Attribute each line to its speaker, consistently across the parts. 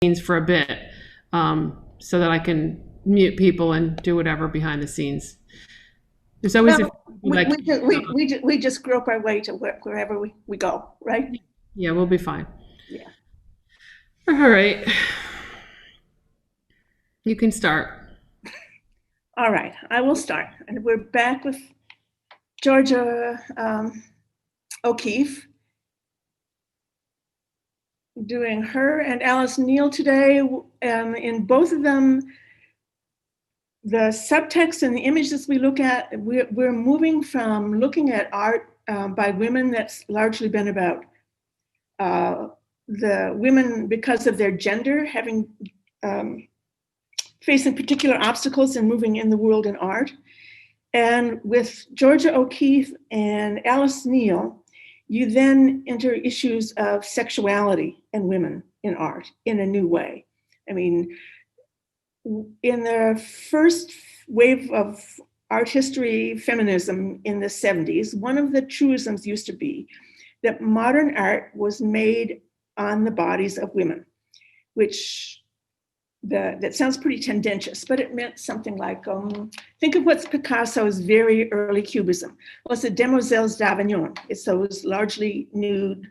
Speaker 1: scenes for a bit, so that I can mute people and do whatever behind the scenes. There's always
Speaker 2: Well,
Speaker 1: like,
Speaker 2: we just grope our way to wherever we go, right?
Speaker 1: yeah, we'll be fine.
Speaker 2: Yeah.
Speaker 1: All right, you can start.
Speaker 2: All right, I will start. And we're back with Georgia O'Keefe, doing her and Alice Neal today. In both of them, the subtext and the images we look at, we're moving from looking at art by women that's largely been about the women, because of their gender, having facing particular obstacles and moving in the world in art. And with Georgia O'Keefe and Alice Neal, you then enter issues of sexuality and women in art in a new way. I mean, in the first wave of art history feminism in the 70s, one of the truisms used to be that modern art was made on the bodies of women, which that sounds pretty tendentious, but it meant something like, think of what's Picasso's very early Cubism. Well, it's the Demoiselles d'Avignon. It's those largely nude,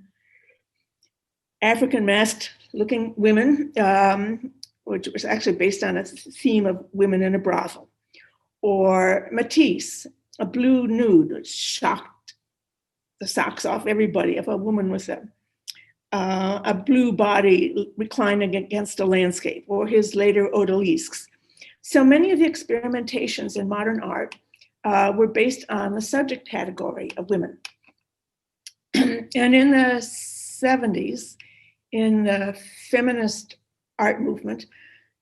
Speaker 2: African masked looking women, which was actually based on a theme of women in a brothel. Or Matisse, a blue nude, which shocked the socks off everybody if a woman was a blue body reclining against a landscape, or his later odalisques. So many of the experimentations in modern art were based on the subject category of women. And in the 70s, in the feminist art movement,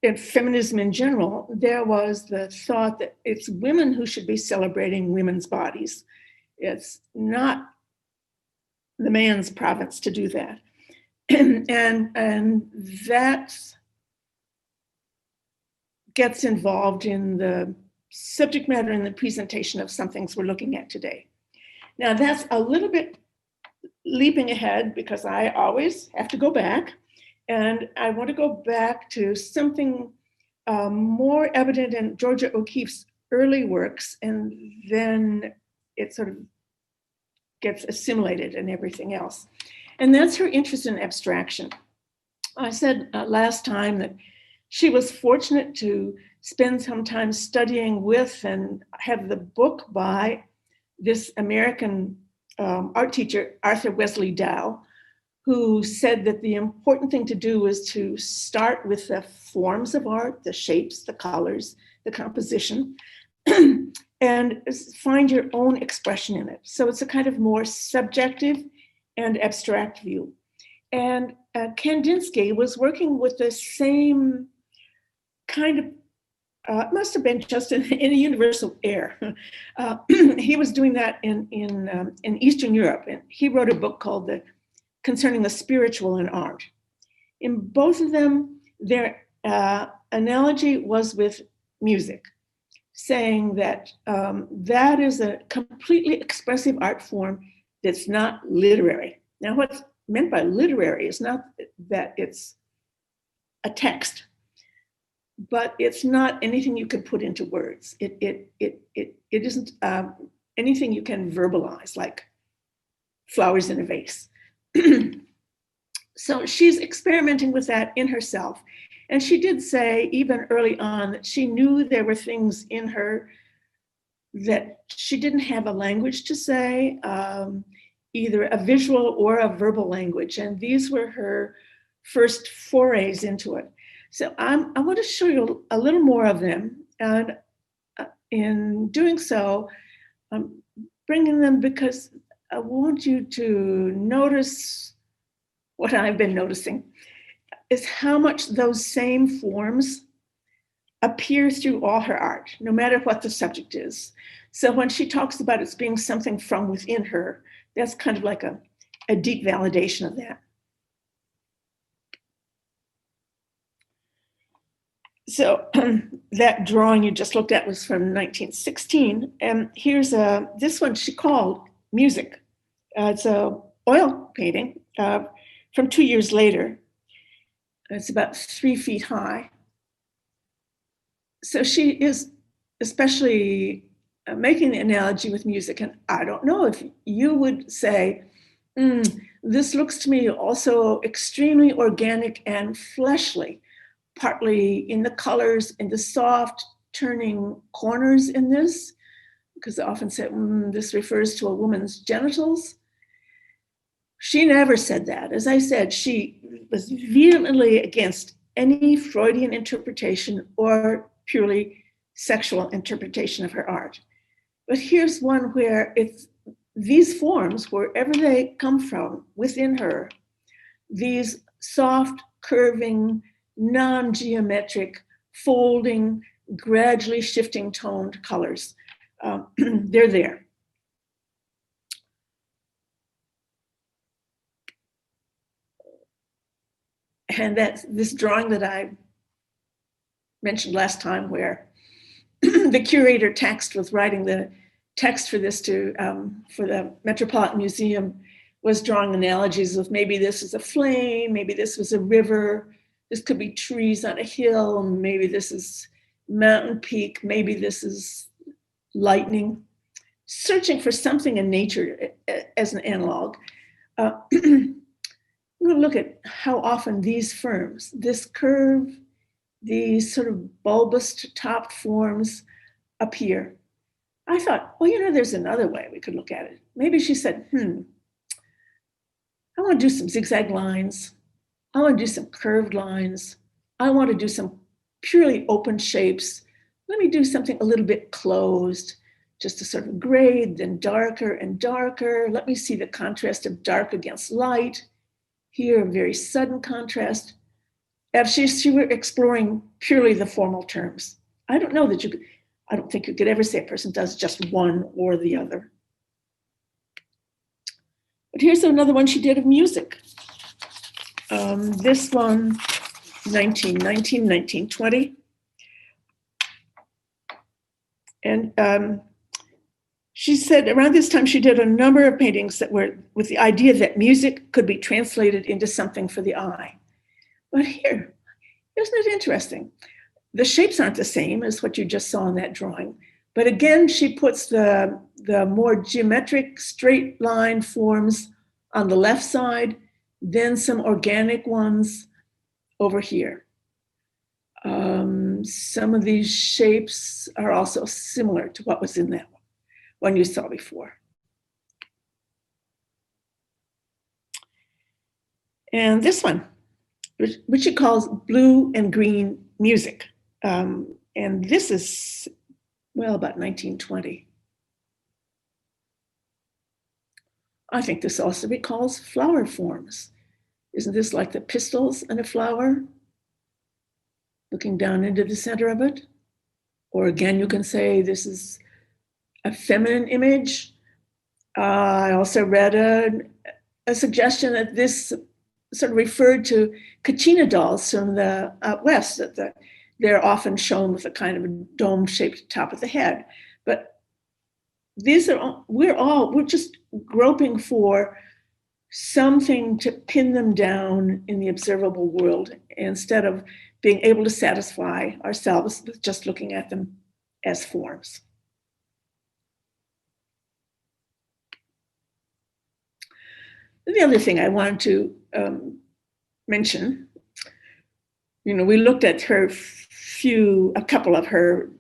Speaker 2: in feminism in general, there was the thought that it's women who should be celebrating women's bodies. It's not the man's province to do that. And that gets involved in the subject matter and the presentation of some things we're looking at today. Now that's a little bit leaping ahead because I always have to go back, and I want to go back to something more evident in Georgia O'Keeffe's early works, and then it sort of gets assimilated in everything else. And that's her interest in abstraction. I said last time that she was fortunate to spend some time studying with and have the book by this American art teacher, Arthur Wesley Dow, who said that the important thing to do is to start with the forms of art, the shapes, the colors, the composition, and find your own expression in it. So it's a kind of more subjective and abstract view. And Kandinsky was working with the same kind of, it must have been just in a universal air. He was doing that in Eastern Europe, and he wrote a book called Concerning the Spiritual in Art. In both of them, their analogy was with music, saying that that is a completely expressive art form that's not literary. Now, what's meant by literary is not that it's a text, but it's not anything you can put into words. It isn't anything you can verbalize, like flowers in a vase. So she's experimenting with that in herself. And she did say, even early on, that she knew there were things in her that she didn't have a language to say, either a visual or a verbal language. And these were her first forays into it. So I want to show you a little more of them. And in doing so, I'm bringing them because I want you to notice what I've been noticing, is how much those same forms appear through all her art, no matter what the subject is. So when she talks about it being something from within her, that's kind of like a deep validation of that. So that drawing you just looked at was from 1916. And here's this one she called Music. It's a oil painting from 2 years later. It's about 3 feet high. So she is especially making the analogy with music. And I don't know if you would say, this looks to me also extremely organic and fleshly, partly in the colors, in the soft turning corners in this, because I often say, this refers to a woman's genitals. She never said that. As I said, she was vehemently against any Freudian interpretation or purely sexual interpretation of her art. But here's one where it's these forms, wherever they come from within her, these soft, curving, non-geometric, folding, gradually shifting toned colors, they're there. And that's this drawing that I mentioned last time, where the curator tasked with writing the text for this for the Metropolitan Museum was drawing analogies of maybe this is a flame, maybe this was a river, this could be trees on a hill, maybe this is mountain peak, maybe this is lightning, searching for something in nature as an analog. I'm going to look at how often these forms, this curve, these sort of bulbous topped forms appear. I thought, well, there's another way we could look at it. Maybe she said, I want to do some zigzag lines. I want to do some curved lines. I want to do some purely open shapes. Let me do something a little bit closed, just a sort of grade, then darker and darker. Let me see the contrast of dark against light. Here, a very sudden contrast. If she were exploring purely the formal terms, I don't think you could ever say a person does just one or the other. But here's another one she did of music. This one, 1919, 1920. And she said around this time, she did a number of paintings that were with the idea that music could be translated into something for the eye. But here, isn't it interesting? The shapes aren't the same as what you just saw in that drawing. But again, she puts the more geometric straight line forms on the left side, then some organic ones over here. Some of these shapes are also similar to what was in that one you saw before. And this one, which she calls blue and green music. And this is, well, about 1920. I think this also recalls flower forms. Isn't this like the pistils in a flower? Looking down into the center of it. Or again, you can say this is a feminine image. I also read a suggestion that this sort of referred to kachina dolls from the West, that they're often shown with a kind of a dome-shaped top of the head. But these are, we're just groping for something to pin them down in the observable world instead of being able to satisfy ourselves with just looking at them as forms. The other thing I wanted to mention, we looked at a couple of her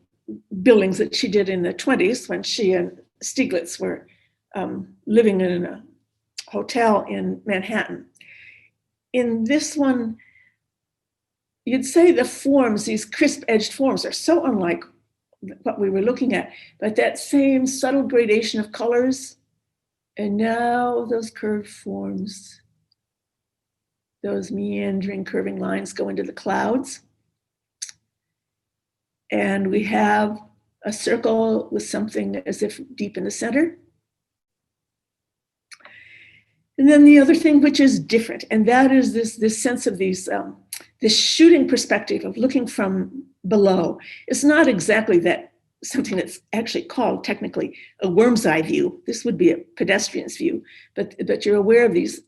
Speaker 2: buildings that she did in the 20s when she and Stieglitz were living in a hotel in Manhattan. In this one, you'd say the forms, these crisp-edged forms, are so unlike what we were looking at, but that same subtle gradation of colors, and now those curved forms, those meandering, curving lines go into the clouds. And we have a circle with something as if deep in the center. And then the other thing which is different, and that is this sense of this shooting perspective of looking from below. It's not exactly something that's actually called technically a worm's eye view. This would be a pedestrian's view, but you're aware of these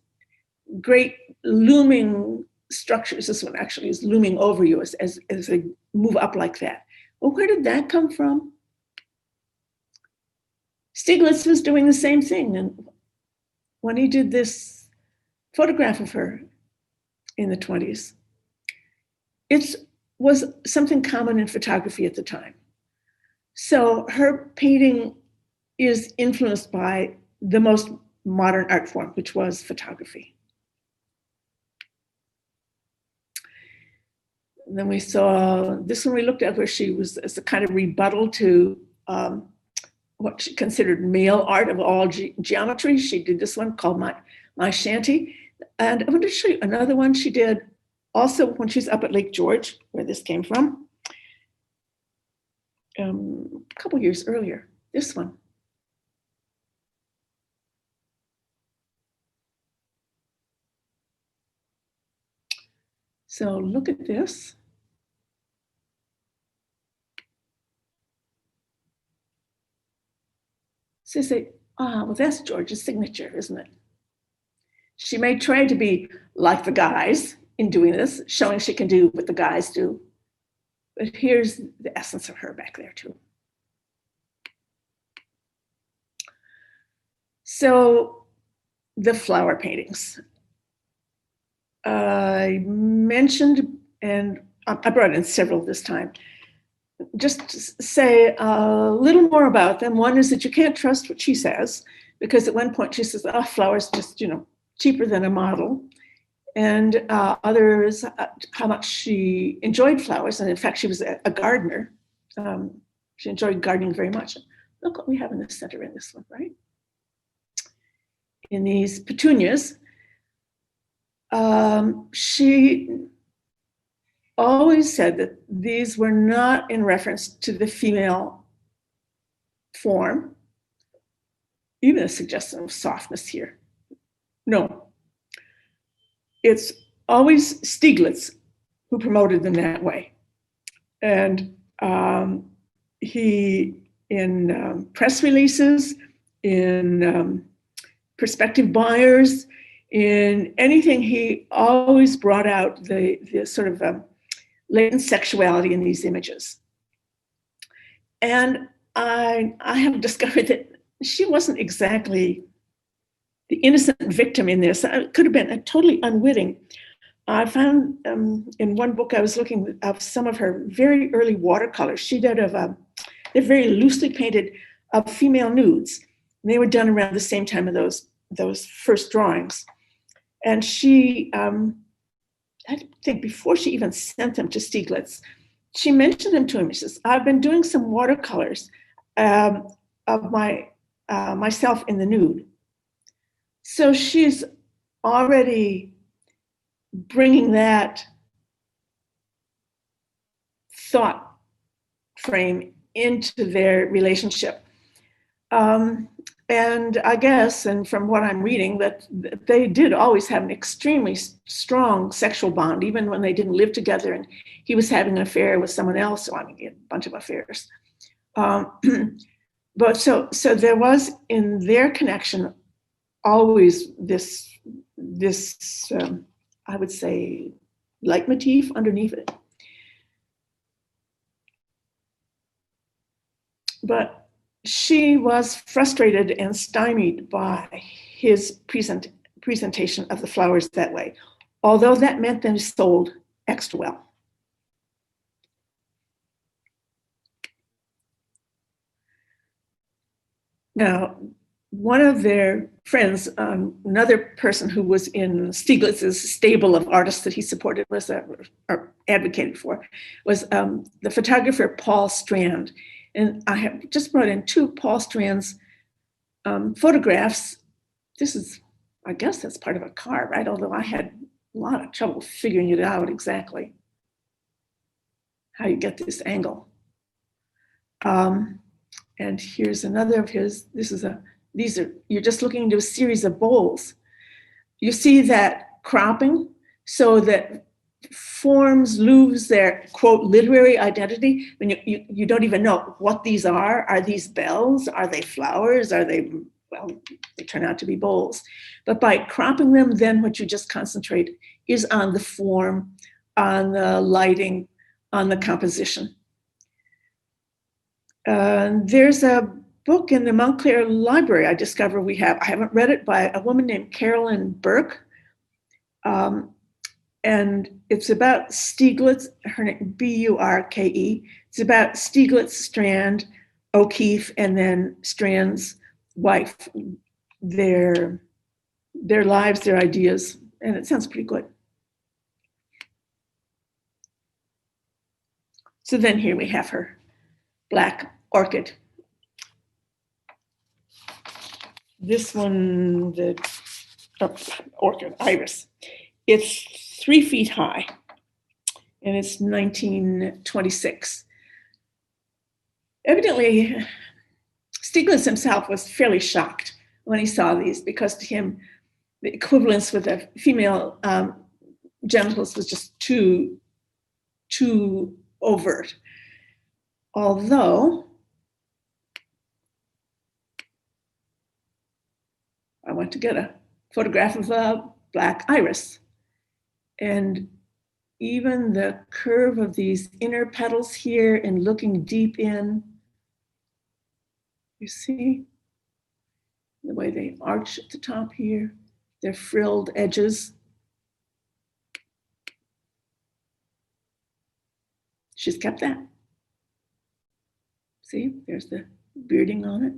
Speaker 2: great looming structures. This one actually is looming over you as they move up like that. Well, where did that come from? Stieglitz was doing the same thing. And when he did this photograph of her in the 20s, it was something common in photography at the time. So her painting is influenced by the most modern art form, which was photography. And then we saw this one we looked at where she was as a kind of rebuttal to what she considered male art of all geometry. She did this one called My Shanty. And I want to show you another one she did also when she's up at Lake George, where this came from, a couple years earlier, this one. So look at this. So you say, well, that's George's signature, isn't it? She may try to be like the guys in doing this, showing she can do what the guys do. But here's the essence of her back there too. So the flower paintings. I mentioned, and I brought in several this time, just to say a little more about them. One is that you can't trust what she says, because at one point she says, oh, flowers just, cheaper than a model. And others, how much she enjoyed flowers. And in fact, she was a gardener. She enjoyed gardening very much. Look what we have in the center in this one, right? In these petunias, she always said that these were not in reference to the female form, even a suggestion of softness here. No. It's always Stieglitz who promoted them that way. And he, in press releases, in prospective buyers, in anything, he always brought out the sort of latent sexuality in these images. And I have discovered that she wasn't exactly the innocent victim in this. It could have been totally unwitting. I found in one book I was looking at some of her very early watercolors. She did they're very loosely painted of female nudes. And they were done around the same time of those first drawings. And she, I think before she even sent them to Stieglitz, she mentioned them to him. She says, I've been doing some watercolors of myself in the nude. So she's already bringing that thought frame into their relationship. And I guess, and from what I'm reading, that they did always have an extremely strong sexual bond, even when they didn't live together and he was having an affair with someone else. So I mean, a bunch of affairs. But so there was in their connection always this I would say leitmotif underneath it. But she was frustrated and stymied by his presentation of the flowers that way, although that meant them sold extra well. Now, one of their friends, another person who was in Stieglitz's stable of artists that he supported was or advocated for, was the photographer Paul Strand. And I have just brought in two Paul Strand's photographs. This is, I guess that's part of a car, right? Although I had a lot of trouble figuring it out exactly, how you get this angle. And here's another of his. You're just looking into a series of bowls. You see that cropping so that forms lose their, quote, literary identity when you don't even know what these are. Are these bells? Are they flowers? Are they well, they turn out to be bowls. But by cropping them, then what you just concentrate is on the form, on the lighting, on the composition. There's a book in the Montclair Library I discovered we have. I haven't read it, by a woman named Carolyn Burke. And it's about Stieglitz, her name, Burke. It's about Stieglitz, Strand, OKeefe, and then Strand's wife, their lives, their ideas, and it sounds pretty good. So then here we have her black orchid. This one, the orchid, iris, it's 3 feet high, and it's 1926. Evidently, Stieglitz himself was fairly shocked when he saw these, because to him, the equivalence with the female genitals was just too overt. Although, I went to get a photograph of a black iris, and even the curve of these inner petals here and looking deep in, you see the way they arch at the top here, their frilled edges. She's kept that. See, there's the bearding on it.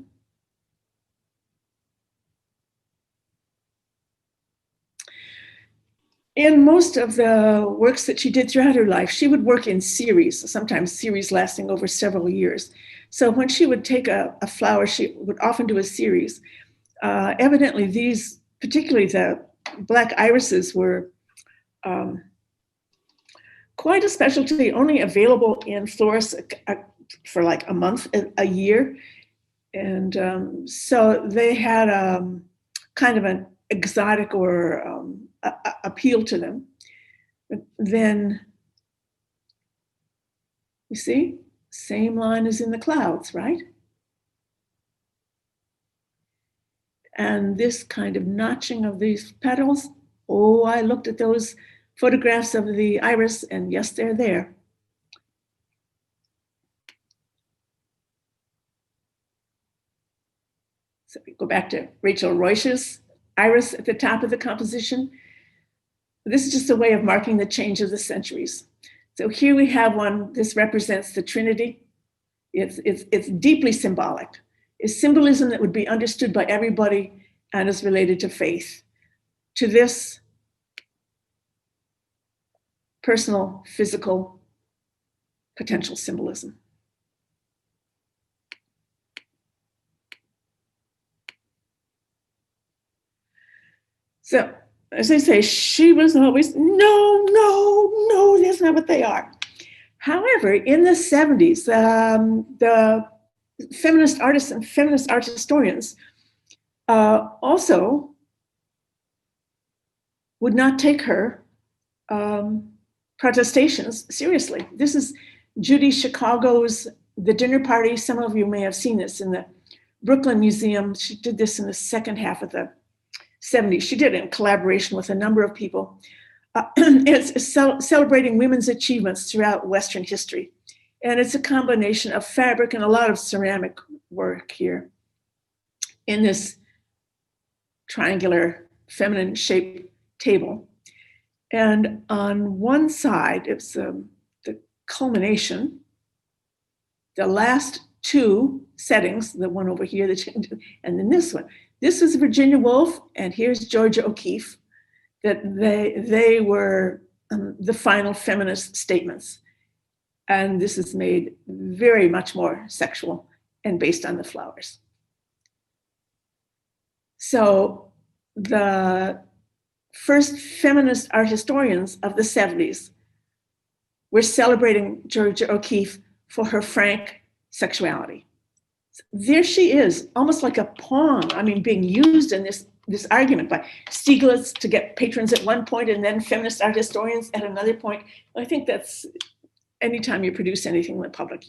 Speaker 2: In most of the works that she did throughout her life, she would work in series, sometimes series lasting over several years. So when she would take a flower, she would often do a series. Evidently, these, particularly the black irises, were quite a specialty, only available in florists for like a month, a year. And so they had kind of an exotic or appeal to them. But then, you see, same line as in the clouds, right? And this kind of notching of these petals, oh, I looked at those photographs of the iris, and yes, they're there. So we go back to Rachel Reusch's iris at the top of the composition. This is just a way of marking the change of the centuries. So here we have one. This represents the Trinity. It's deeply symbolic. It's symbolism that would be understood by everybody and is related to faith. To this, personal, physical, potential symbolism. So, as I say, she was always, no, that's not what they are. However, in the 70s, the feminist artists and feminist art historians also would not take her protestations seriously. This is Judy Chicago's The Dinner Party. Some of you may have seen this in the Brooklyn Museum. She did this in the second half of the 70s. She did it in collaboration with a number of people. It's celebrating women's achievements throughout Western history. And it's a combination of fabric and a lot of ceramic work here in this triangular feminine shaped table. And on one side, it's the culmination, the last two settings, the one over here, and then this one. This is Virginia Woolf, and here's Georgia O'Keeffe, that they were the final feminist statements. And this is made very much more sexual and based on the flowers. So the first feminist art historians of the 70s were celebrating Georgia O'Keeffe for her frank sexuality. There she is, almost like a pawn, being used in this argument by Stieglitz to get patrons at one point and then feminist art historians at another point. I think that's, anytime you produce anything in the public,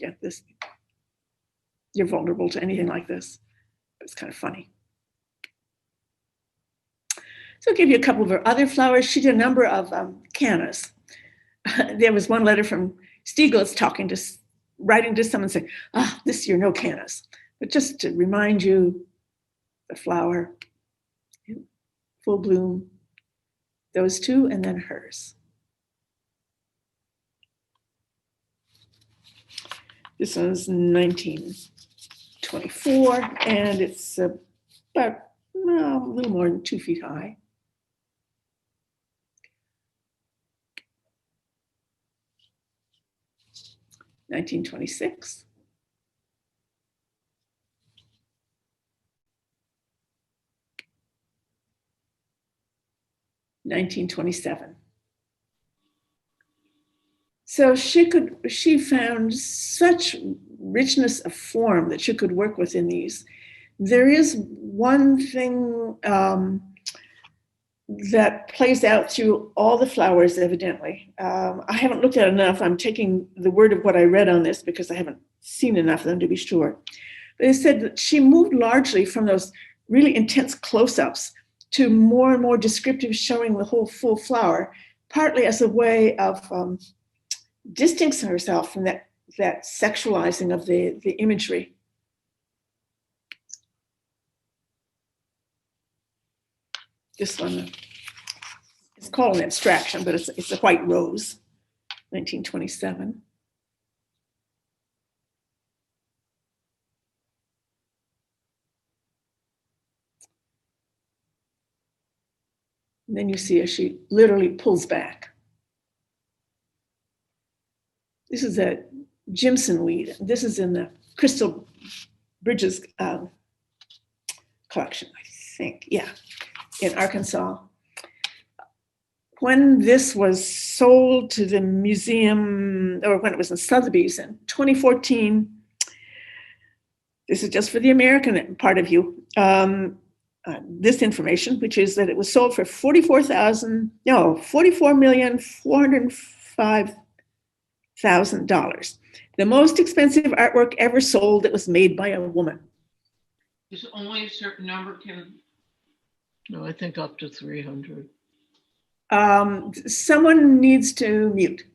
Speaker 2: you're vulnerable to anything like this. It's kind of funny. So I'll give you a couple of her other flowers. She did a number of cannas. There was one letter from Stieglitz writing to someone saying, this year, no cannas. But just to remind you, the flower, full bloom, those two, and then hers. This one's 1924, and it's about a little more than 2 feet high. (1926). 1927. So she found such richness of form that she could work within these. There is one thing that plays out through all the flowers, evidently. I haven't looked at enough. I'm taking the word of what I read on this because I haven't seen enough of them to be sure. But it said that she moved largely from those really intense close-ups to more and more descriptive, showing the whole full flower, partly as a way of distancing herself from that sexualizing of the imagery. This one is called an abstraction, but it's a white rose, 1927. And then you see as she literally pulls back. This is a Jimson weed. This is in the Crystal Bridges collection, I think. Yeah, in Arkansas. When this was sold to the museum, or when it was in Sotheby's in 2014, this is just for the American part of you, this information, which is that it was sold for $44,405,000. The most expensive artwork ever sold that was made by a woman.
Speaker 3: Is only a certain number can?
Speaker 4: No, I think up to 300.
Speaker 2: Someone needs to mute.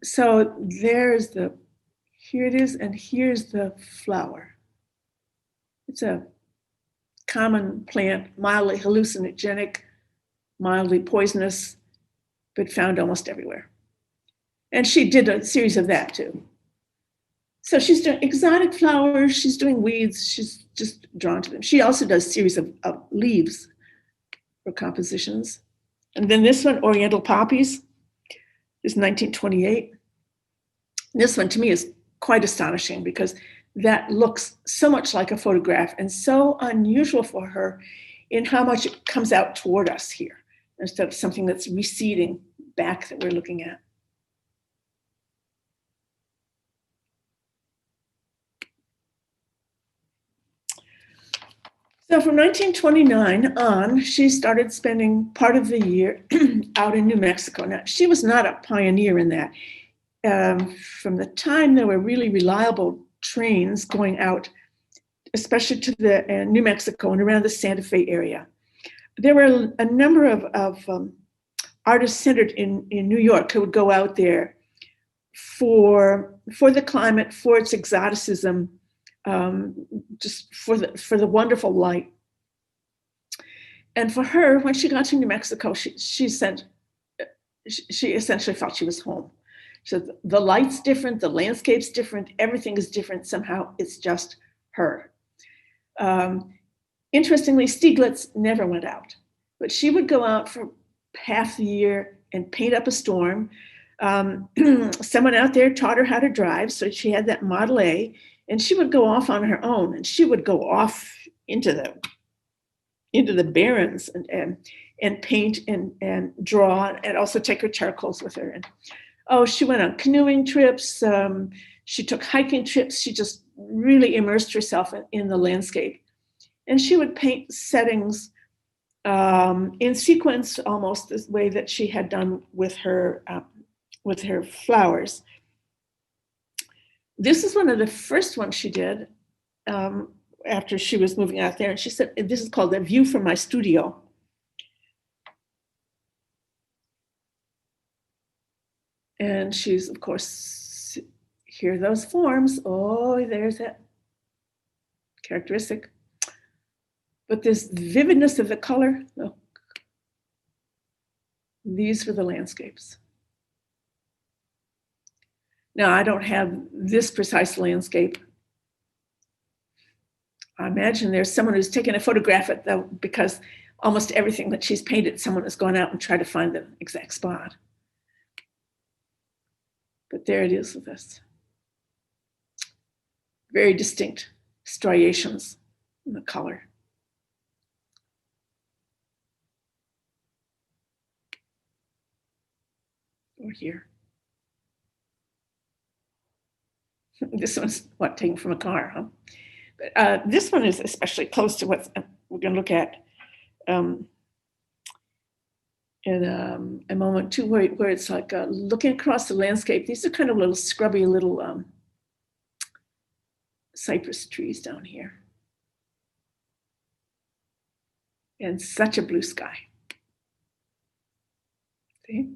Speaker 2: So here it is, and here's the flower. It's a common plant, mildly hallucinogenic, mildly poisonous, but found almost everywhere. And she did a series of that too. So she's doing exotic flowers, she's doing weeds, she's just drawn to them. She also does a series of leaves for compositions. And then this one, Oriental Poppies, is 1928. This one to me is quite astonishing because that looks so much like a photograph and so unusual for her in how much it comes out toward us here, instead of something that's receding back that we're looking at. So from 1929 on, she started spending part of the year out in New Mexico. Now, she was not a pioneer in that. From the time there were really reliable trains going out, especially to the New Mexico and around the Santa Fe area, there were a number of artists centered in New York who would go out there for the climate, for its exoticism, just for the wonderful light. And for her, when she got to New Mexico, she essentially felt she was home. So the light's different, the landscape's different, everything is different. Somehow it's just her. Interestingly, Stieglitz never went out, but she would go out for half the year and paint up a storm. Someone out there taught her how to drive, so she had that Model A, and she would go off on her own, and she would go off into the barrens and paint and draw, and also take her charcoals with her. And she went on canoeing trips. She took hiking trips. She just really immersed herself in the landscape. And she would paint settings in sequence, almost the way that she had done with her flowers. This is one of the first ones she did. after she was moving out there, and she said, this is called The View from My Studio. And she's, of course, here are those forms. Oh, there's that characteristic. But this vividness of the color, look, these were the landscapes. Now, I don't have this precise landscape. I imagine there's someone who's taken a photograph of it, because almost everything that she's painted, someone has gone out and tried to find the exact spot. But there it is with us. Very distinct striations in the color. Or here. This one's what, taken from a car, huh? But this one is especially close to what we're going to look at in a moment too, where it's like looking across the landscape. These are kind of little scrubby little cypress trees down here. And such a blue sky. See?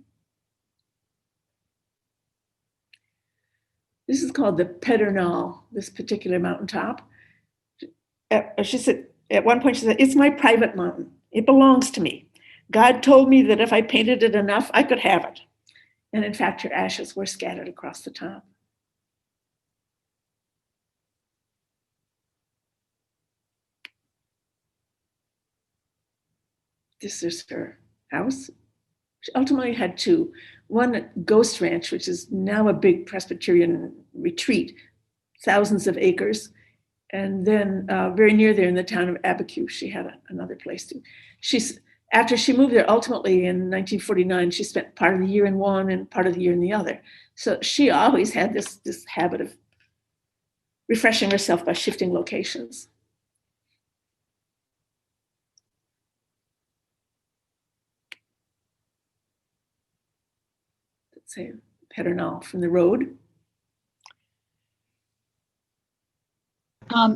Speaker 2: This is called the Pedernal, this particular mountaintop. She said, at one point she said, it's my private mountain. It belongs to me. God told me that if I painted it enough, I could have it. And in fact, her ashes were scattered across the top. This is her house. She ultimately had two. One at Ghost Ranch, which is now a big Presbyterian retreat, thousands of acres. And then very near there in the town of Abiquiu, she had another place too. After she moved there, ultimately in 1949, she spent part of the year in one and part of the year in the other. So she always had this habit of refreshing herself by shifting locations. Let's say Pedernal from the road.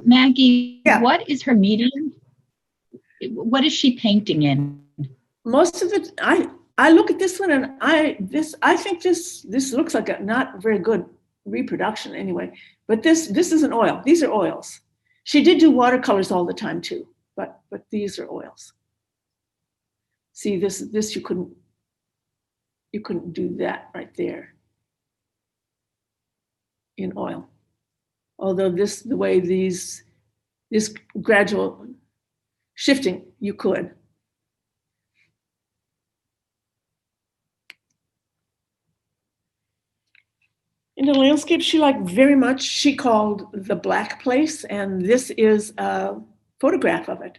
Speaker 5: Maggie,
Speaker 2: Yeah.
Speaker 5: What is her medium? What is she painting in?
Speaker 2: Most of it, I look at this one and I think this looks like a not very good reproduction anyway. But this is an oil. These are oils. She did do watercolors all the time too, but these are oils. See, this you couldn't do that right there in oil. Although the way this gradual shifting, you could. In the landscape she liked very much, she called the Black Place, and this is a photograph of it.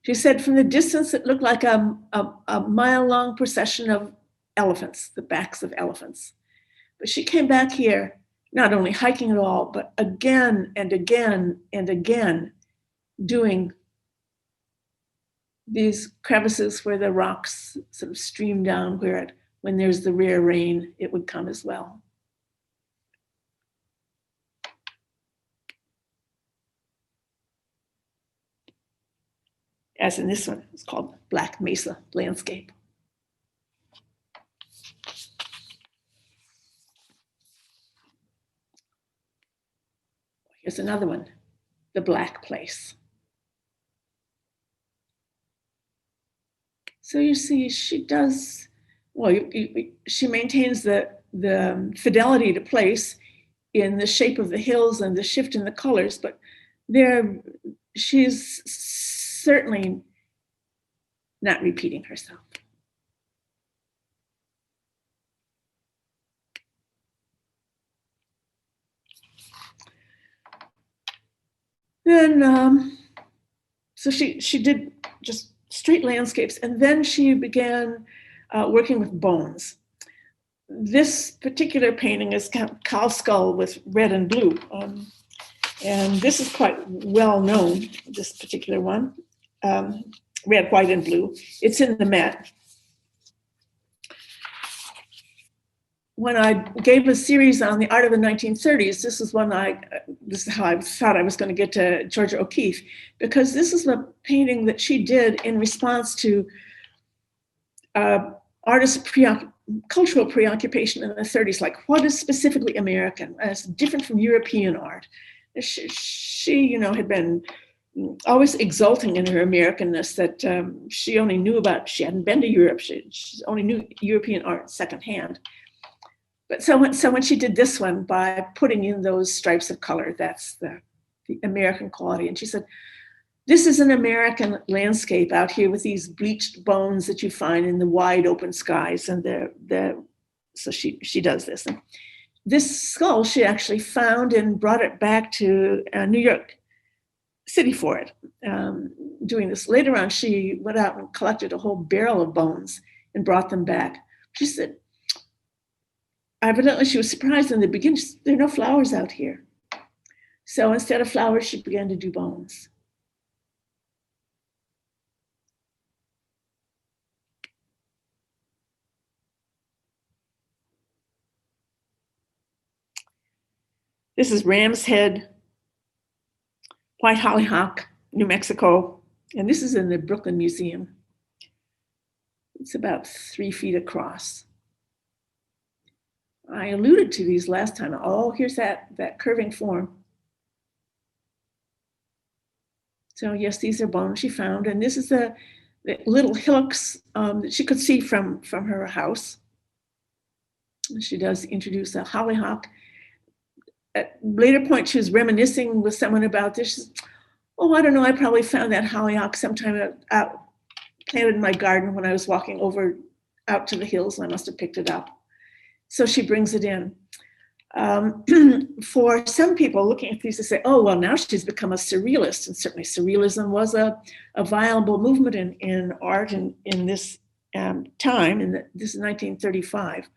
Speaker 2: She said from the distance it looked like a mile-long procession of elephants, the backs of elephants. But she came back here, not only hiking it all, but again and again and again, doing these crevices where the rocks sort of stream down, where when there's the rare rain, it would come as well. As in this one, it's called Black Mesa Landscape. Here's another one, the Black Place. So you see, she does, well, she maintains the fidelity to place in the shape of the hills and the shift in the colors, but she's certainly not repeating herself. Then, so she did just straight landscapes, and then she began working with bones. This particular painting is cow skull with red and blue, and this is quite well known, this particular one, red, white, and blue. It's in the Met. when I gave a series on the art of the 1930s, this is how I thought I was going to get to Georgia O'Keeffe, because this is a painting that she did in response to cultural preoccupation in the 30s, like what is specifically American? It's different from European art. She had been always exulting in her Americanness, that she only knew about, she hadn't been to Europe, she only knew European art secondhand. But so when she did this one, by putting in those stripes of color, that's the American quality. And she said, this is an American landscape out here with these bleached bones that you find in the wide open skies. And so she does this. And this skull she actually found and brought it back to New York City for it. Doing this later on, she went out and collected a whole barrel of bones and brought them back. She said, evidently she was surprised in the beginning. She said, there are no flowers out here. So instead of flowers, she began to do bones. This is Ram's Head, White Hollyock, New Mexico. And this is in the Brooklyn Museum. It's about 3 feet across. I alluded to these last time. Oh, here's that curving form. So yes, these are bones she found. And this is the little hillocks that she could see from her house. She does introduce a hollyhock. At a later point, she was reminiscing with someone about this. She says, oh, I don't know, I probably found that hollyhock sometime out planted in my garden when I was walking over out to the hills, and I must have picked it up. So she brings it in. For some people looking at these, they say, oh, well, now she's become a surrealist. And certainly surrealism was a viable movement in art in this time, this is 1935.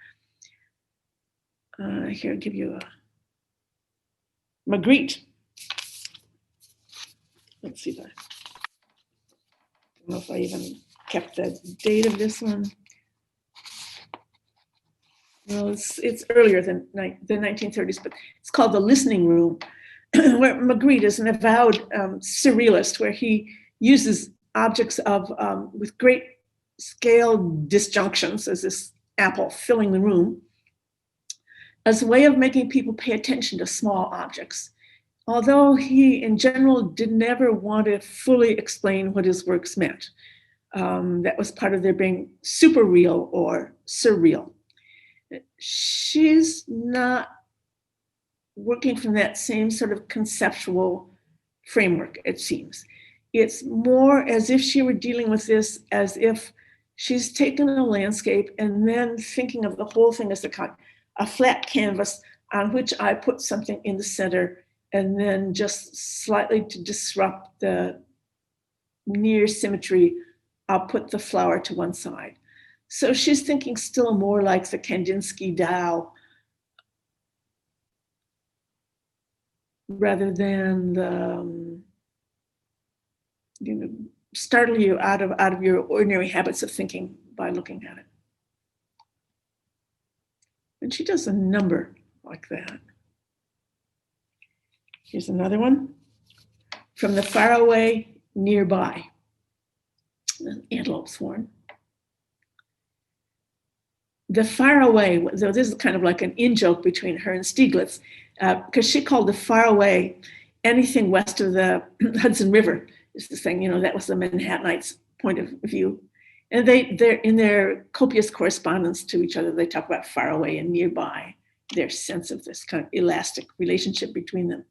Speaker 2: Here, I'll give you a Magritte. Let's see that. I don't know if I even kept the date of this one. Well, it's earlier than the 1930s, but it's called The Listening Room, where Magritte is an avowed surrealist, where he uses objects with great scale disjunctions, as this apple filling the room, as a way of making people pay attention to small objects. Although he, in general, did never want to fully explain what his works meant. That was part of their being super real or surreal. She's not working from that same sort of conceptual framework, it seems. It's more as if she were dealing with this as if she's taken a landscape and then thinking of the whole thing as a flat canvas on which I put something in the center, and then just slightly to disrupt the near symmetry, I'll put the flower to one side. So she's thinking still more like the Kandinsky Tao rather than the, startle you out of your ordinary habits of thinking by looking at it. And she does a number like that. Here's another one. From the faraway nearby, an antelope's horn. The faraway, so this is kind of like an in-joke between her and Stieglitz, because she called the faraway anything west of the Hudson River, is the thing, that was the Manhattanites' point of view. And they're in their copious correspondence to each other, they talk about faraway and nearby, their sense of this kind of elastic relationship between them.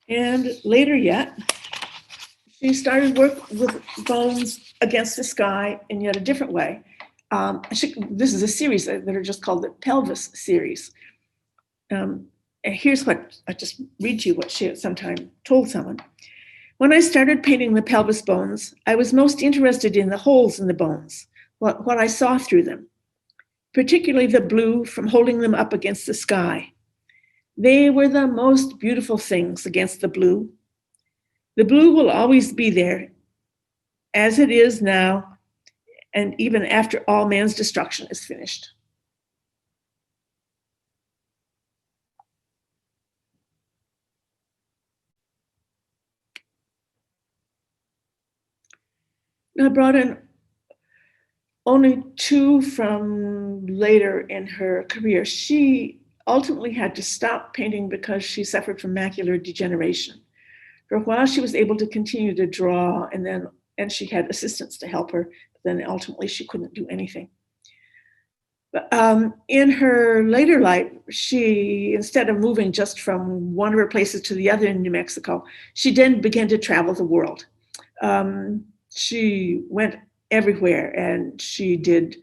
Speaker 2: And later yet, she started work with bones against the sky in yet a different way. This is a series that are just called the Pelvis series. And here's what, I just read to you what she at some time told someone. When I started painting the pelvis bones, I was most interested in the holes in the bones, what I saw through them, particularly the blue from holding them up against the sky. They were the most beautiful things against the blue. The blue will always be there, as it is now, and even after all man's destruction is finished. I brought in only two from later in her career. She ultimately had to stop painting because she suffered from macular degeneration. For a while, she was able to continue to draw, and she had assistants to help her. But then ultimately, she couldn't do anything. But in her later life, she, instead of moving just from one of her places to the other in New Mexico, she then began to travel the world. She went everywhere, and she did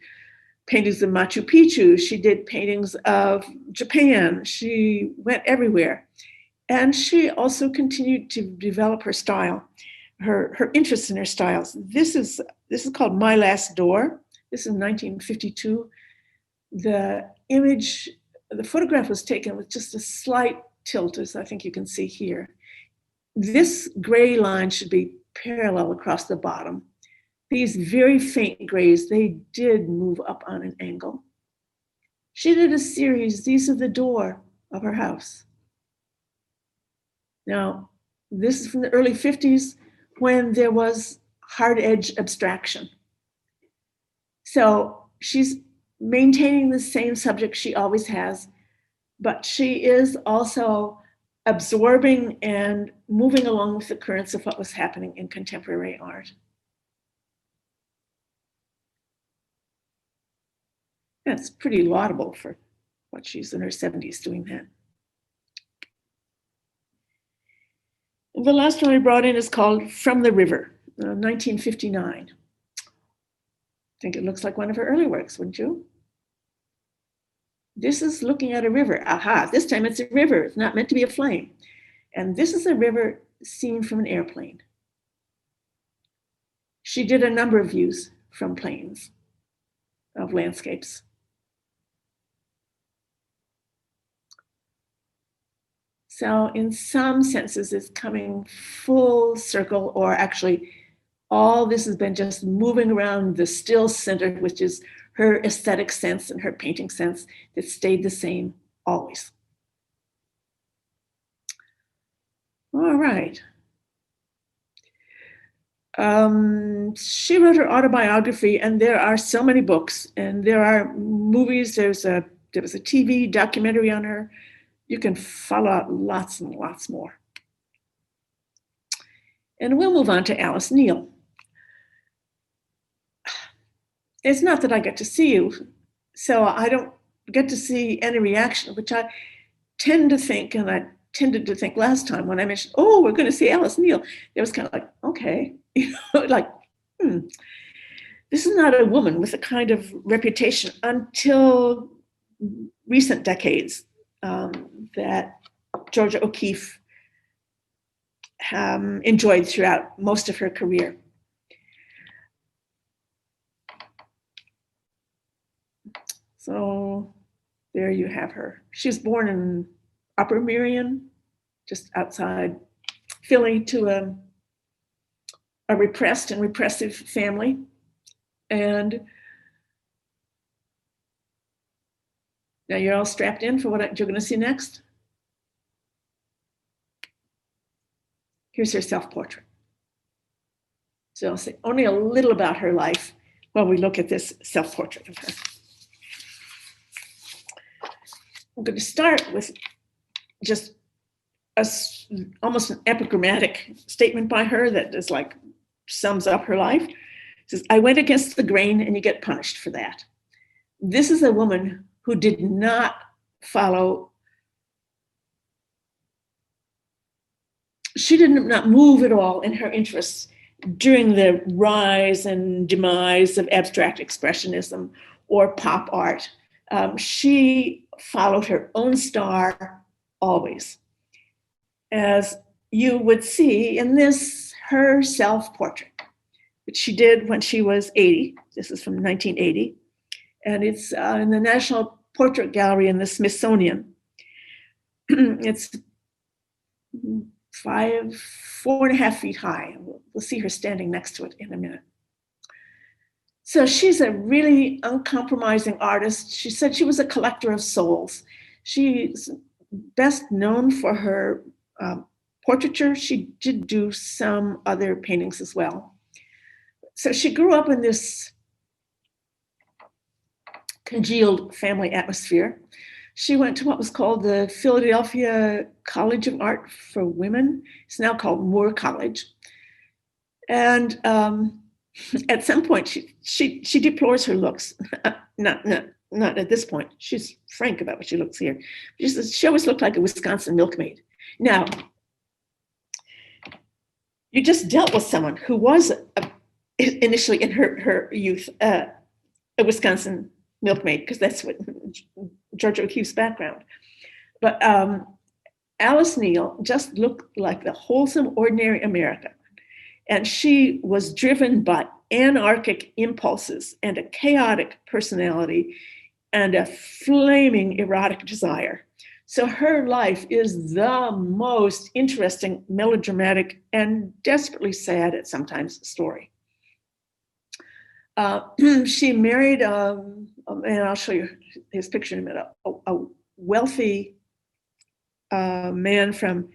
Speaker 2: paintings of Machu Picchu. She did paintings of Japan. She went everywhere. And she also continued to develop her style, her interest in her styles. This is called My Last Door. This is 1952. The image, the photograph was taken with just a slight tilt, as I think you can see here. This gray line should be parallel across the bottom. These very faint grays, they did move up on an angle. She did a series, these are the door of her house. Now, this is from the early 50s when there was hard edge abstraction. So she's maintaining the same subject she always has, but she is also absorbing and moving along with the currents of what was happening in contemporary art. That's pretty laudable for what she's in her 70s doing that. The last one I brought in is called From the River, 1959. I think it looks like one of her early works, wouldn't you? This is looking at a river. Aha, this time it's a river. It's not meant to be a flame. And this is a river seen from an airplane. She did a number of views from planes of landscapes. So in some senses, it's coming full circle, or actually all this has been just moving around the still center, which is her aesthetic sense and her painting sense that stayed the same always. All right. She wrote her autobiography, and there are so many books, and there are movies. There was a TV documentary on her. You can follow out lots and lots more. And we'll move on to Alice Neel. It's not that I get to see you, so I don't get to see any reaction, which I tend to think, and I tended to think last time when I mentioned, oh, we're going to see Alice Neel. It was kind of like, okay, like, this is not a woman with a kind of reputation until recent decades that Georgia OKeefe enjoyed throughout most of her career. So there you have her. She was born in Upper Merion, just outside Philly, to a repressed and repressive family. And now you're all strapped in for what you're going to see next. Here's her self-portrait. So I'll say only a little about her life while we look at this self-portrait of her. I'm going to start with just almost an epigrammatic statement by her that is like sums up her life. It says, I went against the grain and you get punished for that. This is a woman who did not follow, she did not move at all in her interests during the rise and demise of abstract expressionism or pop art. She followed her own star always. As you would see in this, her self-portrait, which she did when she was 80. This is from 1980. And it's in the National Portrait Gallery in the Smithsonian. It's 4.5 feet high. We'll see her standing next to it in a minute. So she's a really uncompromising artist. She said she was a collector of souls. She's best known for her portraiture. She did do some other paintings as well. So she grew up in this congealed family atmosphere. She went to what was called the Philadelphia College of Art for Women. It's now called Moore College. And at some point, she deplores her looks. Not at this point. She's frank about what she looks here. She says she always looked like a Wisconsin milkmaid. Now, you just dealt with someone who was initially in her youth a Wisconsin milkmaid, because that's what Georgia O'Keeffe's background. But Alice Neal just looked like the wholesome, ordinary American. And she was driven by anarchic impulses and a chaotic personality and a flaming erotic desire. So her life is the most interesting, melodramatic, and desperately sad at sometimes story. She married, and I'll show you his picture in a minute, a wealthy man from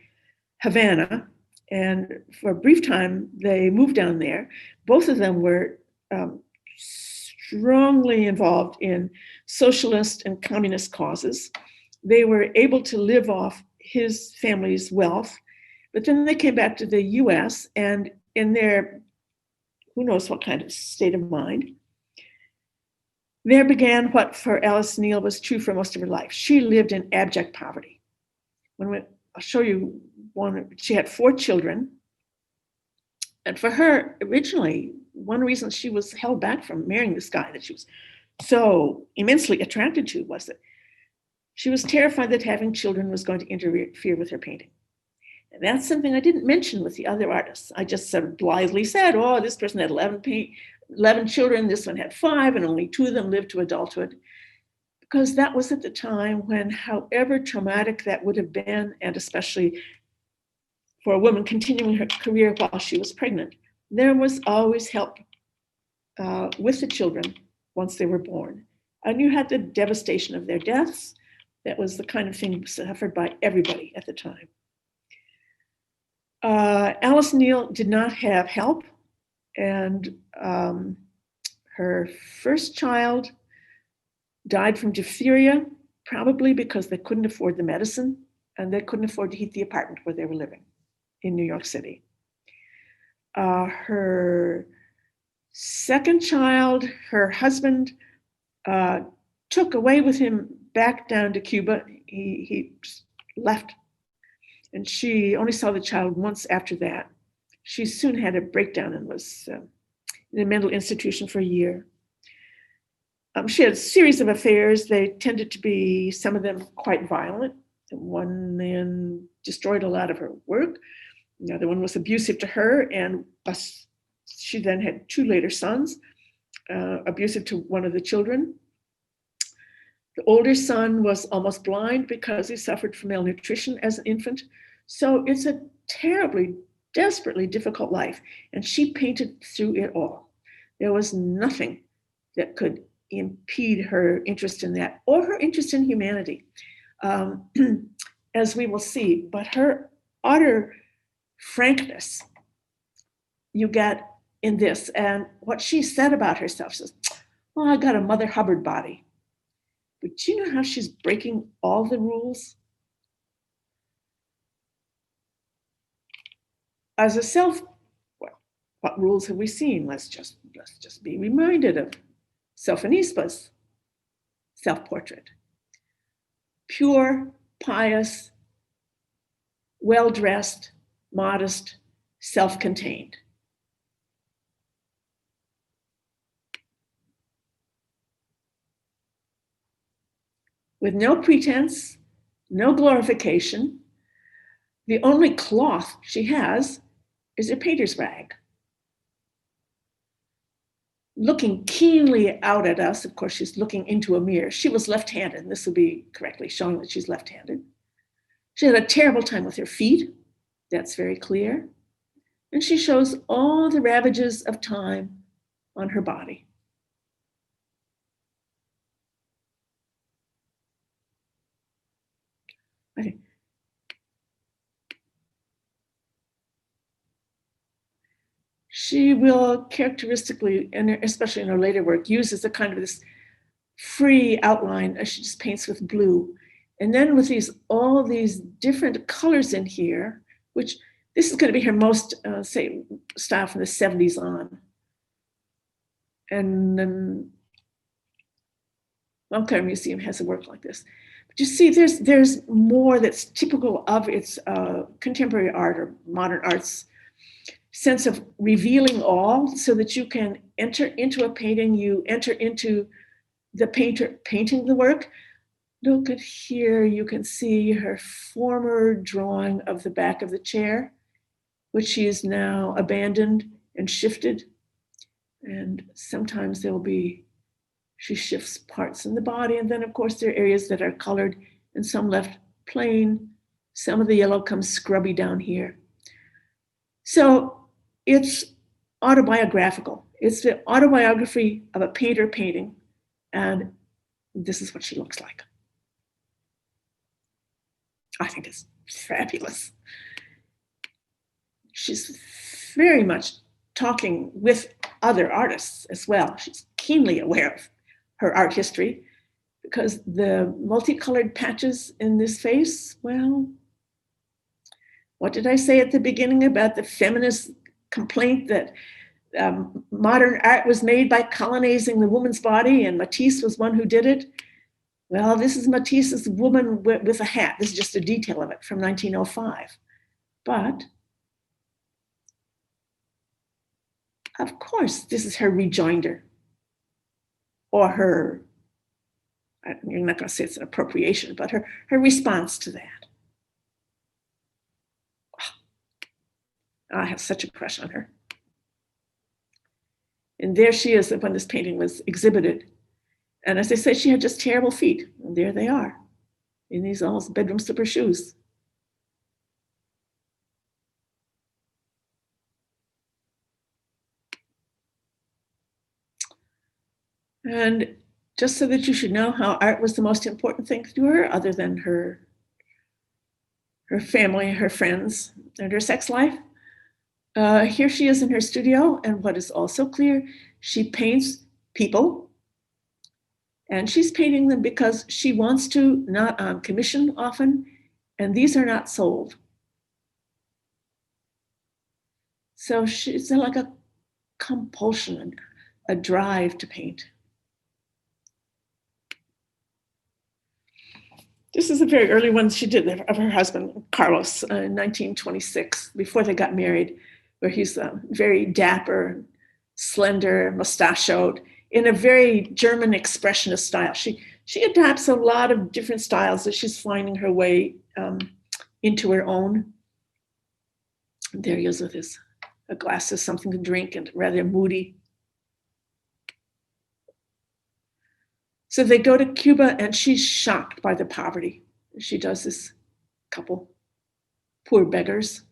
Speaker 2: Havana. And for a brief time, they moved down there. Both of them were strongly involved in socialist and communist causes. They were able to live off his family's wealth, but then they came back to the US, and in their who knows what kind of state of mind, there began what for Alice Neal was true for most of her life. She lived in abject poverty. I'll show you one. She had 4 children. And for her, originally, one reason she was held back from marrying this guy that she was so immensely attracted to was that she was terrified that having children was going to interfere with her painting. And that's something I didn't mention with the other artists. I just sort of blithely said, oh, this person had 11 children, this one had 5, and only 2 of them lived to adulthood. Because that was at the time when, however traumatic that would have been, and especially for a woman continuing her career while she was pregnant, there was always help with the children once they were born. And you had the devastation of their deaths. That was the kind of thing suffered by everybody at the time. Alice Neal did not have help, and her first child died from diphtheria, probably because they couldn't afford the medicine and they couldn't afford to heat the apartment where they were living in New York City. Her second child, her husband took away with him back down to Cuba. He left, and she only saw the child once after that. She soon had a breakdown and was in a mental institution for a year. She had a series of affairs. They tended to be, some of them, quite violent. One then destroyed a lot of her work. The other one was abusive to her, and she then had 2 later sons, abusive to one of the children. The older son was almost blind because he suffered from malnutrition as an infant. So it's a terribly, desperately difficult life. And she painted through it all. There was nothing that could impede her interest in that or her interest in humanity, as we will see. But her utter frankness you get in this. And what she said about herself says, well, I got a Mother Hubbard body. But do you know how she's breaking all the rules? As a well, what rules have we seen? Let's just be reminded of Self-Anispa's self-portrait. Pure, pious, well-dressed, modest, self-contained. With no pretense, no glorification. The only cloth she has is a painter's rag. Looking keenly out at us, of course, she's looking into a mirror. She was left-handed, and this will be correctly showing that she's left-handed. She had a terrible time with her feet. That's very clear. And she shows all the ravages of time on her body. Okay. She will characteristically, and especially in her later work, uses a kind of this free outline as she just paints with blue. And then with all these different colors in here, which this is going to be her most, say, style from the 70s on. And then Montclair Museum has a work like this. But you see, there's more that's typical of its contemporary art or modern arts sense of revealing all, so that you can enter into a painting, you enter into the painter painting the work. Look at here, you can see her former drawing of the back of the chair, which she has now abandoned and shifted. And sometimes she shifts parts in the body. And then of course there are areas that are colored and some left plain. Some of the yellow comes scrubby down here. So it's autobiographical. It's the autobiography of a painter painting. And this is what she looks like. I think it's fabulous. She's very much talking with other artists as well. She's keenly aware of her art history, because the multicolored patches in this face, well, what did I say at the beginning about the feminist complaint that modern art was made by colonizing the woman's body, and Matisse was one who did it? Well, this is Matisse's woman with a hat. This is just a detail of it from 1905. But of course, this is her rejoinder, or her, you're not going to say it's an appropriation, but her response to that. I have such a crush on her. And there she is when this painting was exhibited. And as I said, she had just terrible feet. And there they are, in these almost bedroom slipper shoes. And just so that you should know how art was the most important thing to her, other than her family, her friends, and her sex life, here she is in her studio. And what is also clear, she paints people. And she's painting them because she wants to, not on commission often, and these are not sold. So it's like a compulsion, a drive to paint. This is a very early one she did of her husband, Carlos, in 1926, before they got married, where he's very dapper, slender, mustachioed, in a very German expressionist style. She adapts a lot of different styles as she's finding her way into her own. There he is with a glass of something to drink and rather moody. So they go to Cuba and she's shocked by the poverty. She does this couple, poor beggars,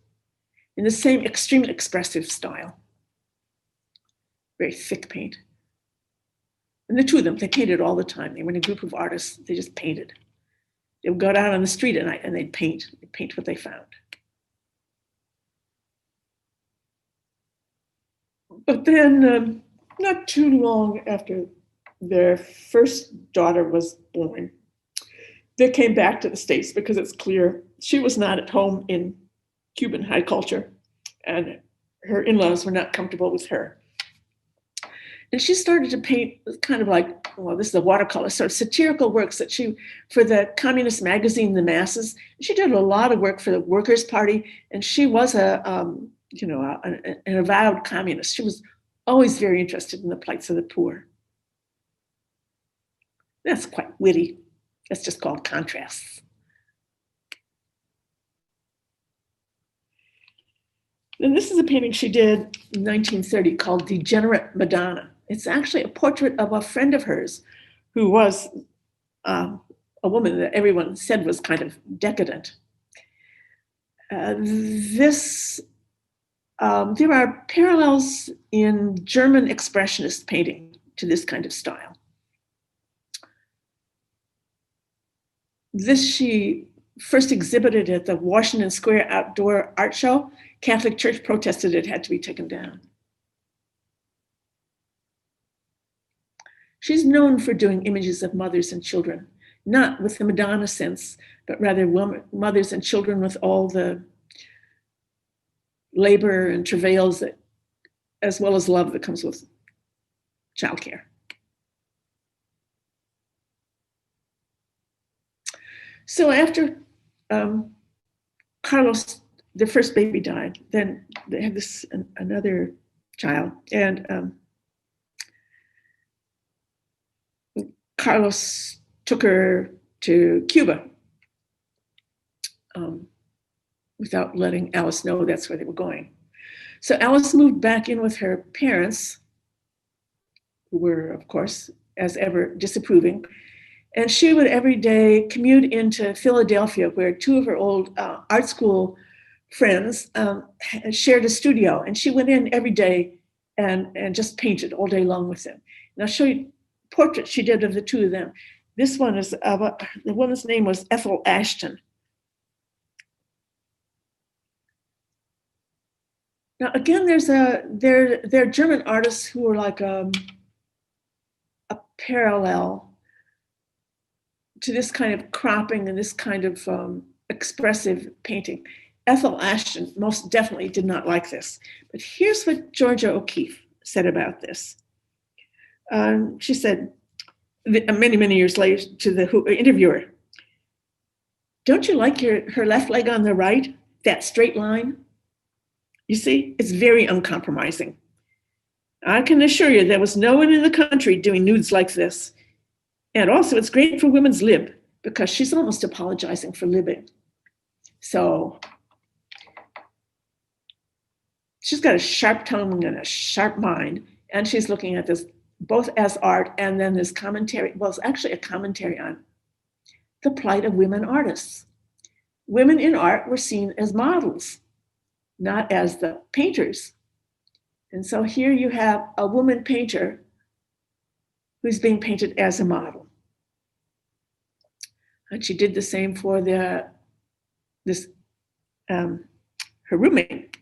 Speaker 2: in the same extremely expressive style. Very thick paint. And the two of them, they painted all the time. They were in a group of artists, they just painted. They would go down on the street at night and they'd paint what they found. But then, not too long after their first daughter was born, they came back to the States because it's clear she was not at home in Cuban high culture and her in-laws were not comfortable with her. And she started to paint kind of like, well, this is a watercolor, sort of satirical works that for the communist magazine, The Masses. She did a lot of work for the Workers' Party, and she was an avowed communist. She was always very interested in the plights of the poor. That's quite witty. That's just called contrasts. And this is a painting she did in 1930 called Degenerate Madonna. It's actually a portrait of a friend of hers who was a woman that everyone said was kind of decadent. There are parallels in German expressionist painting to this kind of style. This she first exhibited at the Washington Square Outdoor Art Show. Catholic Church protested it had to be taken down. She's known for doing images of mothers and children, not with the Madonna sense, but rather mothers and children with all the labor and travails that, as well as love that comes with childcare. So after Carlos, the first baby, died, then they had another child, and Carlos took her to Cuba without letting Alice know that's where they were going. So Alice moved back in with her parents, who were, of course, as ever, disapproving. And she would every day commute into Philadelphia, where two of her old art school friends shared a studio. And she went in every day and just painted all day long with them. And I'll show you portraits she did of the two of them. This one is, the woman's name was Ethel Ashton. Now, again, they're German artists who are like a parallel to this kind of cropping and this kind of expressive painting. Ethel Ashton most definitely did not like this. But here's what Georgia O'Keefe said about this. She said, many, many years later, to the interviewer, "Don't you like her left leg on the right, that straight line? You see, it's very uncompromising. I can assure you there was no one in the country doing nudes like this. And also it's great for women's lib because she's almost apologizing for libbing." So she's got a sharp tongue and a sharp mind, and she's looking at this both as art and then this commentary. Well, it's actually a commentary on the plight of women artists. Women in art were seen as models, not as the painters. And so here you have a woman painter who's being painted as a model. And she did the same for her roommate,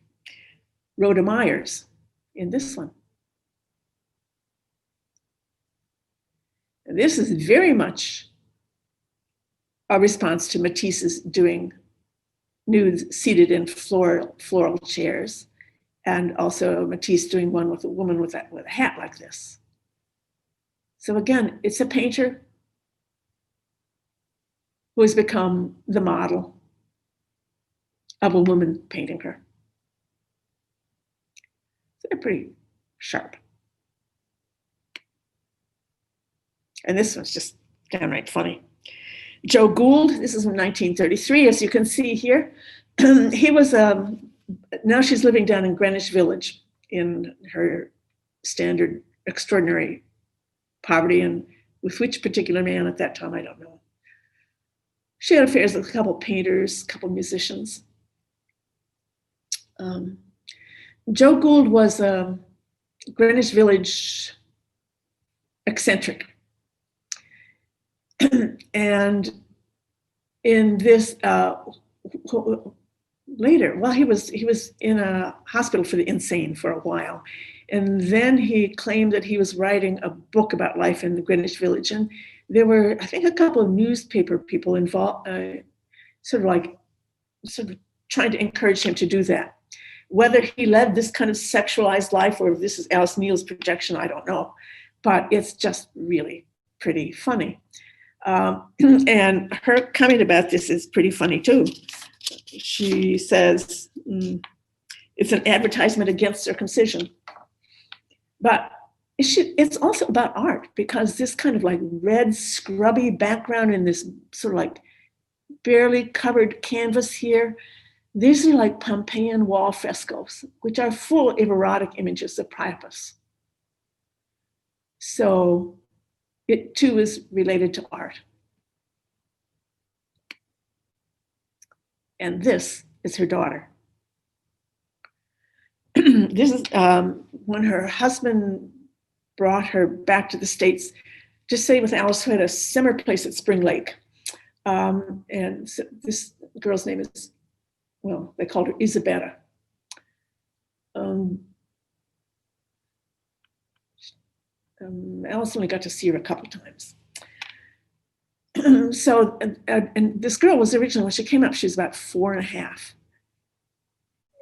Speaker 2: Rhoda Myers, in this one. And this is very much a response to Matisse's doing nudes seated in floral chairs, and also Matisse doing one with a woman with a hat like this. So again, it's a painter who has become the model of a woman painting her. So they're pretty sharp. And this one's just downright funny. Joe Gould, this is from 1933, as you can see here. He was, now she's living down in Greenwich Village in her standard extraordinary poverty, and with which particular man at that time, I don't know. She had affairs with a couple painters, a couple musicians. Joe Gould was a Greenwich Village eccentric. And in this, later, well, he was in a hospital for the insane for a while. And then he claimed that he was writing a book about life in the Greenwich Village. And there were, I think, a couple of newspaper people involved, sort of trying to encourage him to do that. Whether he led this kind of sexualized life or if this is Alice Neal's projection, I don't know. But it's just really pretty funny. And her comment about this is pretty funny too. She says, it's an advertisement against circumcision. But it's also about art, because this kind of like red scrubby background in this sort of like barely covered canvas here, these are like Pompeian wall frescoes, which are full of erotic images of Priapus. So it too is related to art. And this is her daughter. This is when her husband brought her back to the States to stay with Alice, who had a summer place at Spring Lake. And so this girl's name is, well, they called her Isabella. Alice only got to see her a couple times. So, and this girl was originally, when she came up, she was about 4.5.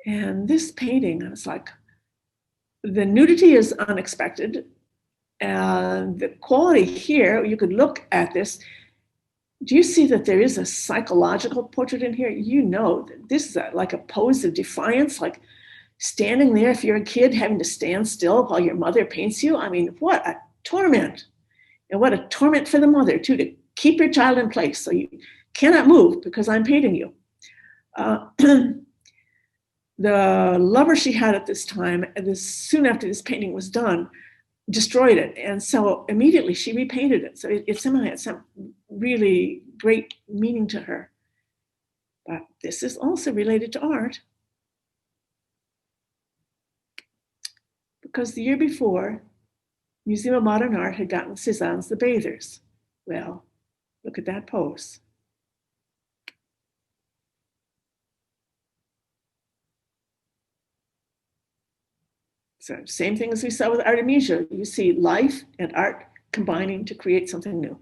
Speaker 2: And this painting, I was like, the nudity is unexpected. And the quality here, you could look at this. Do you see that there is a psychological portrait in here? You know that this is like a pose of defiance, like standing there, if you're a kid, having to stand still while your mother paints you. I mean, what a torment. And what a torment for the mother, too, to keep your child in place so you cannot move because I'm painting you. The lover she had at this time, soon after this painting was done, destroyed it. And so immediately she repainted it. So it somehow had some really great meaning to her. But this is also related to art. Because the year before, Museum of Modern Art had gotten Cézanne's The Bathers. Well, look at that pose. So same thing as we saw with Artemisia. You see life and art combining to create something new.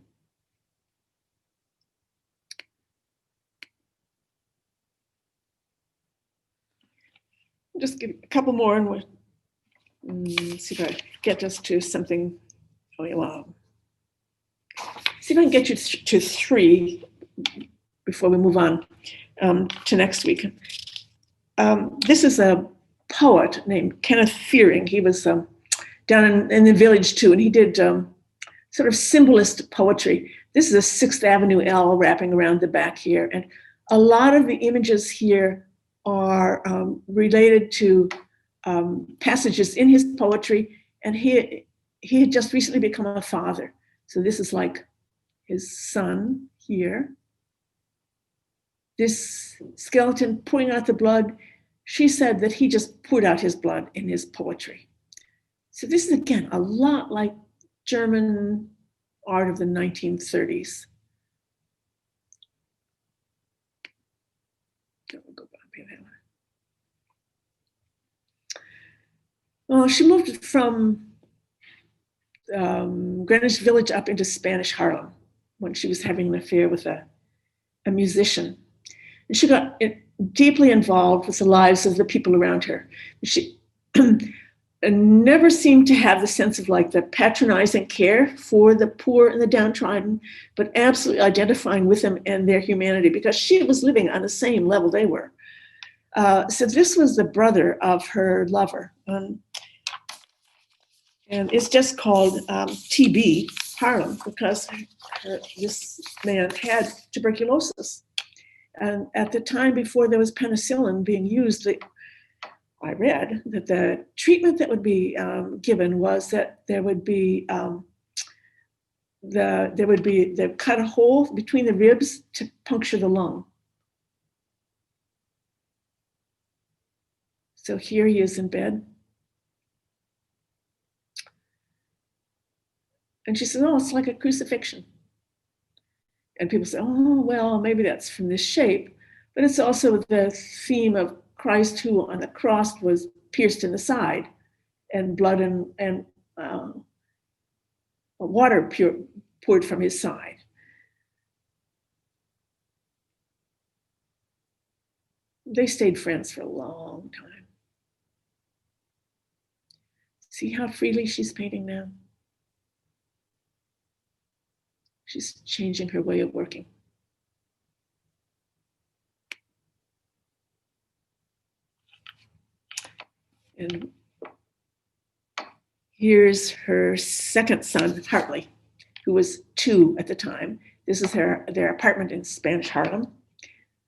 Speaker 2: Just give a couple more and we'll see if I get us to something. Oh, yeah, wow. See if I can get you to 3 before we move on to next week. This is a poet named Kenneth Fearing. He was down in the Village too, and he did sort of symbolist poetry. This is a 6th Avenue L wrapping around the back here, and a lot of the images here are related to passages in his poetry, and he had just recently become a father. So this is like his son here. This skeleton pouring out the blood, she said that he just poured out his blood in his poetry. So this is, again, a lot like German art of the 1930s. Well, she moved from Greenwich Village up into Spanish Harlem when she was having an affair with a musician. And she got deeply involved with the lives of the people around her. She never seemed to have the sense of like the patronizing care for the poor and the downtrodden, but absolutely identifying with them and their humanity because she was living on the same level they were. So this was the brother of her lover. And it's just called TB, Harlem, because this man had tuberculosis. And at the time before there was penicillin being used, I read that the treatment that would be given was that they cut a hole between the ribs to puncture the lung. So here he is in bed. And she says, oh, it's like a crucifixion. And people say, oh, well, maybe that's from this shape. But it's also the theme of Christ who on the cross was pierced in the side and blood and water poured from his side. They stayed friends for a long time. See how freely she's painting now? She's changing her way of working. And here's her second son, Hartley, who was 2 at the time. This is their apartment in Spanish Harlem.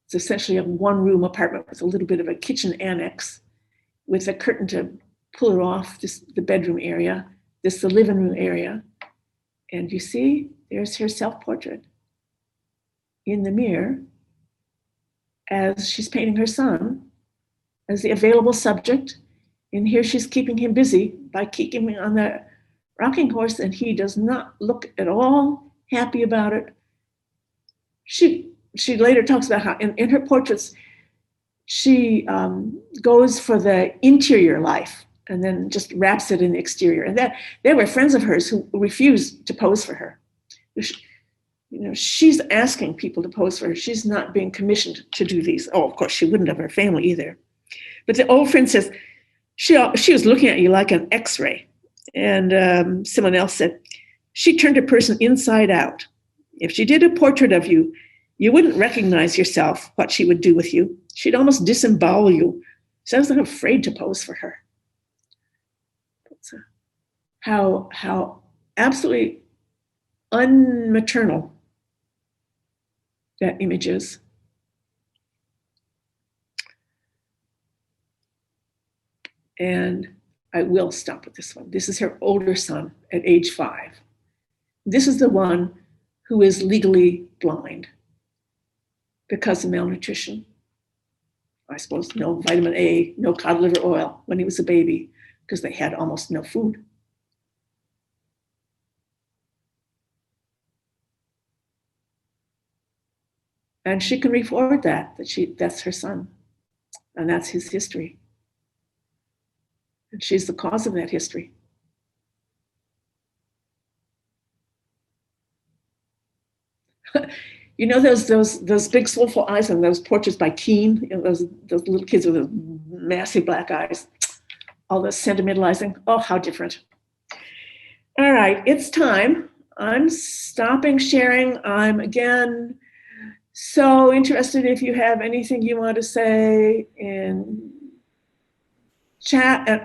Speaker 2: It's essentially a 1-room apartment with a little bit of a kitchen annex with a curtain to pull it off, the bedroom area, this the living room area. And you see, there's her self-portrait in the mirror as she's painting her son as the available subject. And here she's keeping him busy by keeping him on the rocking horse, and he does not look at all happy about it. She later talks about how in her portraits, she goes for the interior life and then just wraps it in the exterior. And that there were friends of hers who refused to pose for her. She's asking people to pose for her. She's not being commissioned to do these. Oh, of course, she wouldn't have her family either. But the old friend says, she was looking at you like an X-ray. And someone else said, she turned a person inside out. If she did a portrait of you, you wouldn't recognize yourself, what she would do with you. She'd almost disembowel you. So I was not afraid to pose for her. How absolutely unmaternal that image is. And I will stop with this one. This is her older son at age 5. This is the one who is legally blind because of malnutrition. I suppose no vitamin A, no cod liver oil when he was a baby because they had almost no food. And she can re-forward that's her son. And that's his history. And she's the cause of that history. You know those big soulful eyes and those portraits by Keene, those little kids with those massive black eyes, all this sentimentalizing. Oh, how different. All right, it's time. I'm stopping sharing. I'm again so interested if you have anything you want to say in chat. And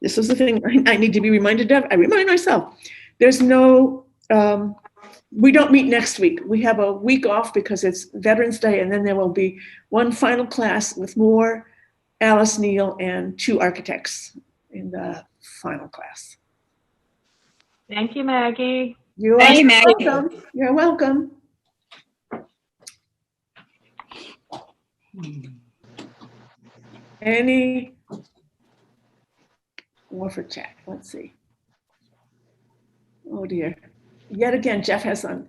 Speaker 2: this was the thing I need to be reminded of. I remind myself. There's no, we don't meet next week. We have a week off because it's Veterans Day, and then there will be one final class with more Alice Neal and 2 architects in the final class.
Speaker 6: Thank you, Maggie.
Speaker 2: You are welcome. You're welcome. Any more for chat? Let's see. Oh dear. Yet again, Jeff has on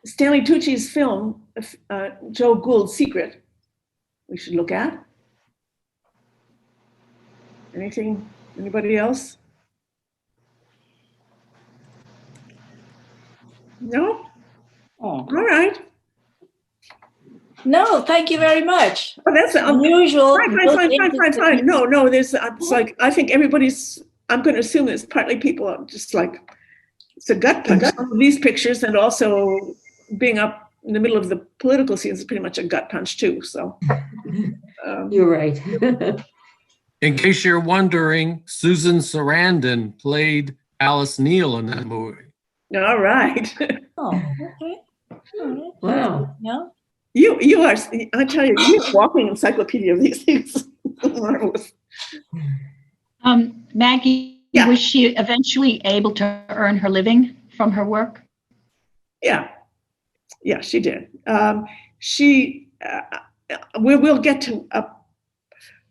Speaker 2: Stanley Tucci's film, Joe Gould's Secret, we should look at. Anything, anybody else? No?
Speaker 7: Oh.
Speaker 2: All right.
Speaker 7: No, thank you very much.
Speaker 2: Well, that's
Speaker 7: unusual.
Speaker 2: Fine. No, there's, it's like, I think everybody's, I'm going to assume it's partly people are just like, it's a gut punch. Some of these pictures, and also being up in the middle of the political scenes is pretty much a gut punch too. So
Speaker 8: you're right.
Speaker 9: In case you're wondering, Susan Sarandon played Alice Neal in that movie.
Speaker 2: All right.
Speaker 7: Oh, okay. All right.
Speaker 8: Wow.
Speaker 7: Yeah.
Speaker 2: You are, I tell you, you're a walking encyclopedia of these things. Marvelous.
Speaker 5: Maggie, was she eventually able to earn her living from her work?
Speaker 2: Yeah, she did. We'll get to a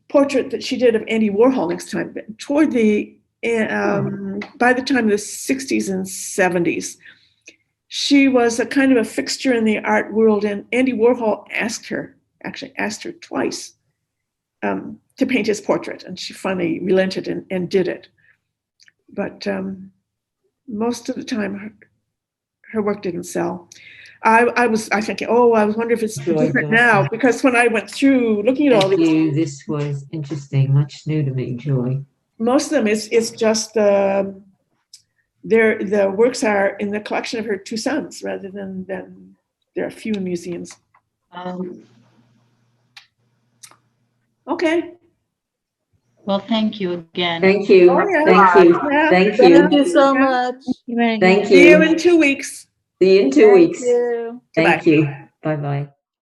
Speaker 2: portrait that she did of Andy Warhol next time. But toward the by the time of the 60s and 70s, she was a kind of a fixture in the art world, and Andy Warhol asked her twice to paint his portrait, and she finally relented and did it. But most of the time, her work didn't sell. I was thinking, I wonder if it's different now, because when I went through looking at all these,
Speaker 8: this was interesting, much new to me, Joy.
Speaker 2: Most of them it's just the works are in the collection of her 2 sons, rather than there are a few in museums. Okay.
Speaker 5: Well, thank you again.
Speaker 8: Thank you.
Speaker 2: Oh, yeah.
Speaker 8: Thank you.
Speaker 2: Yeah.
Speaker 8: Thank you.
Speaker 7: Thank you so much.
Speaker 8: Thank you.
Speaker 2: See you in 2 weeks.
Speaker 8: See you in 2 weeks.
Speaker 7: You.
Speaker 8: Thank you. Bye-bye.